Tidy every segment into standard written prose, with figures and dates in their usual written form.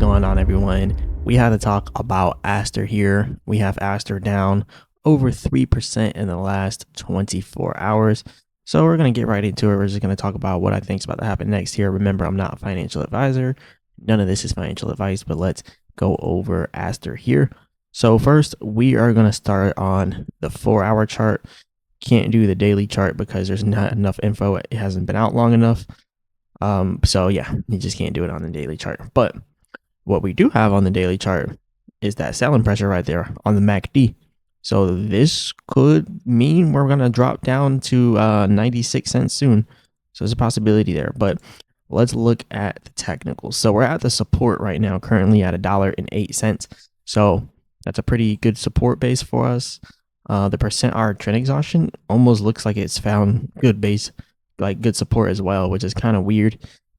going on, everyone? We had to talk about ASTER here. We have ASTER down over 3% in the last 24 hours. So we're going to get right into it. We're just going to talk about what I think is about to happen next here. Remember, I'm not a financial advisor. None of this is financial advice, but let's go over ASTER here. So first, we are going to start on the 4-hour chart. Can't do the daily chart because there's not enough info. It hasn't been out long enough. So yeah, you just can't do it on the daily chart. But what we do have on the daily chart is that selling pressure right there on the MACD. So this could mean we're going to drop down to 96 cents soon. So there's a possibility there. But let's look at the technicals. So we're at the support right now, currently at $1.08. So that's a pretty good support base for us. The %R trend exhaustion almost looks like it's found good base, like good support as well, which is kind of weird.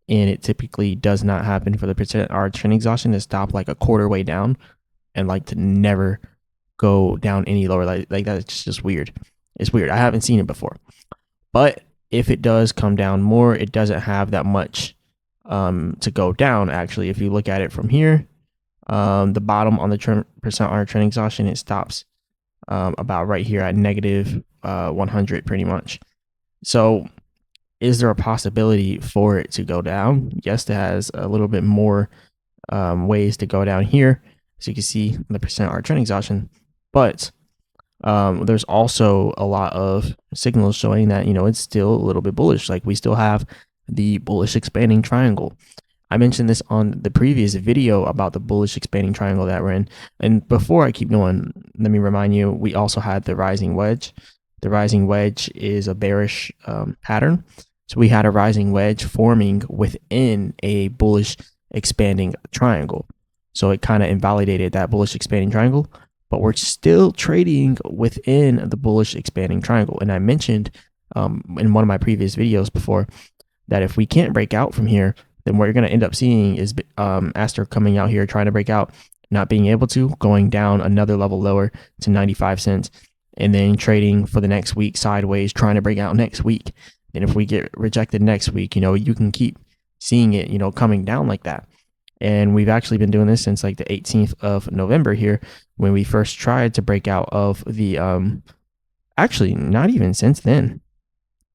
And it typically does not happen for the %R trend exhaustion to stop like a quarter way down and like to never go down any lower. Like that's just weird. It's weird. I haven't seen it before. But if it does come down more, it doesn't have that much to go down. Actually, if you look at it from here, the bottom on the %R trend exhaustion, it stops about right here at negative 100 pretty much. So is there a possibility for it to go down? Yes, it has a little bit more ways to go down here. So you can see the %R trend exhaustion, but there's also a lot of signals showing that, it's still a little bit bullish. Like we still have the bullish expanding triangle. I mentioned this on the previous video about the bullish expanding triangle that we're in. And before I keep going, let me remind you, we also had the rising wedge. The rising wedge is a bearish pattern. So we had a rising wedge forming within a bullish expanding triangle. So it kind of invalidated that bullish expanding triangle, but we're still trading within the bullish expanding triangle. And I mentioned in one of my previous videos before that if we can't break out from here, then what you're going to end up seeing is ASTER coming out here, trying to break out, not being able to, going down another level lower to 95 cents, and then trading for the next week sideways, trying to break out next week. And if we get rejected next week, you can keep seeing it, coming down like that. And we've actually been doing this since like the 18th of November here, when we first tried to break out of the, actually not even since then.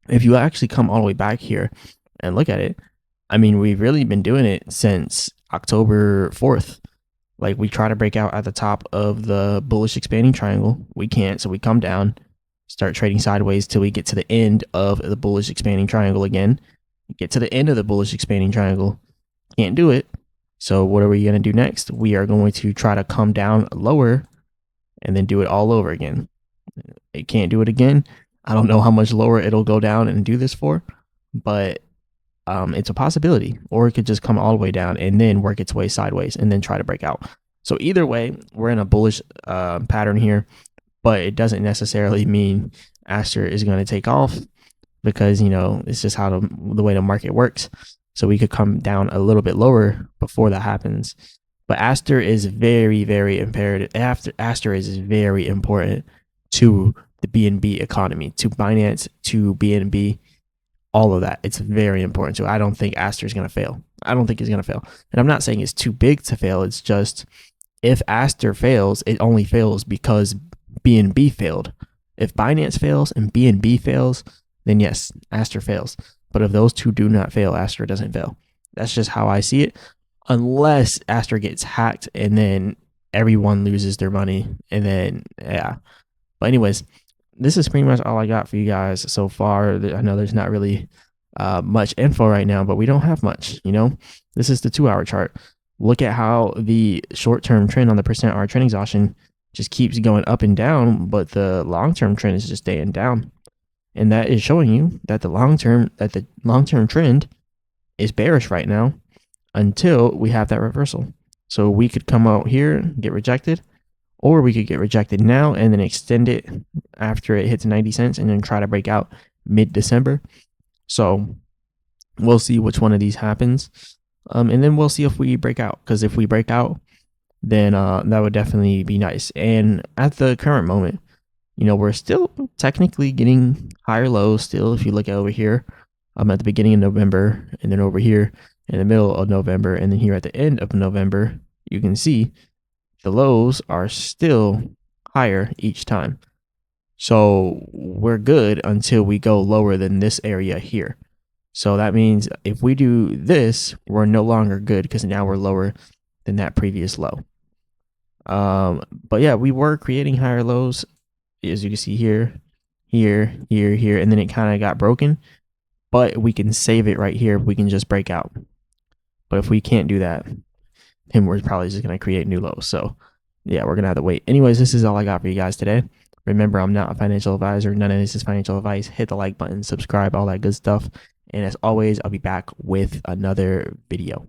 If you actually come all the way back here and look at it, I mean, we've really been doing it since October 4th. Like we try to break out at the top of the bullish expanding triangle. We can't, so we come down, start trading sideways till we get to the end of the bullish expanding triangle again. Get to the end of the bullish expanding triangle. Can't do it. So what are we going to do next? We are going to try to come down lower and then do it all over again. It can't do it again. I don't know how much lower it'll go down and do this for, but it's a possibility. Or it could just come all the way down and then work its way sideways and then try to break out. So either way, we're in a bullish pattern here, but it doesn't necessarily mean ASTER is going to take off because, it's just how the way the market works. So we could come down a little bit lower before that happens. But ASTER is very, very imperative. ASTER is very important to the BNB economy, to Binance, to BNB, all of that. It's very important. So I don't think ASTER is going to fail. I don't think it's going to fail. And I'm not saying it's too big to fail. It's just if ASTER fails, it only fails because BNB failed. If Binance fails and BNB fails, then yes, ASTER fails. But if those two do not fail, ASTER doesn't fail. That's just how I see it. Unless ASTER gets hacked and then everyone loses their money. And then, yeah. But anyways, this is pretty much all I got for you guys so far. I know there's not really much info right now, but we don't have much, This is the 2-hour chart. Look at how the short-term trend on the %R trend exhaustion just keeps going up and down, but the long-term trend is just staying down. And that is showing you that the long-term trend is bearish right now until we have that reversal. So we could come out here, get rejected, or we could get rejected now and then extend it after it hits 90 cents and then try to break out mid-December. So we'll see which one of these happens. And then we'll see if we break out, because if we break out, then that would definitely be nice. And at the current moment, we're still technically getting higher lows still. If you look over here, at the beginning of November, and then over here, in the middle of November, and then here at the end of November, you can see the lows are still higher each time. So we're good until we go lower than this area here. So that means if we do this, we're no longer good because now we're lower than that previous low. But yeah, we were creating higher lows, as you can see here, here, here, here, and then it kind of got broken. But we can save it right here. We can just break out. But if we can't do that, then we're probably just going to create new lows. So yeah, we're going to have to wait. Anyways, this is all I got for you guys today. Remember, I'm not a financial advisor. None of this is financial advice. Hit the like button, subscribe, all that good stuff. And as always, I'll be back with another video.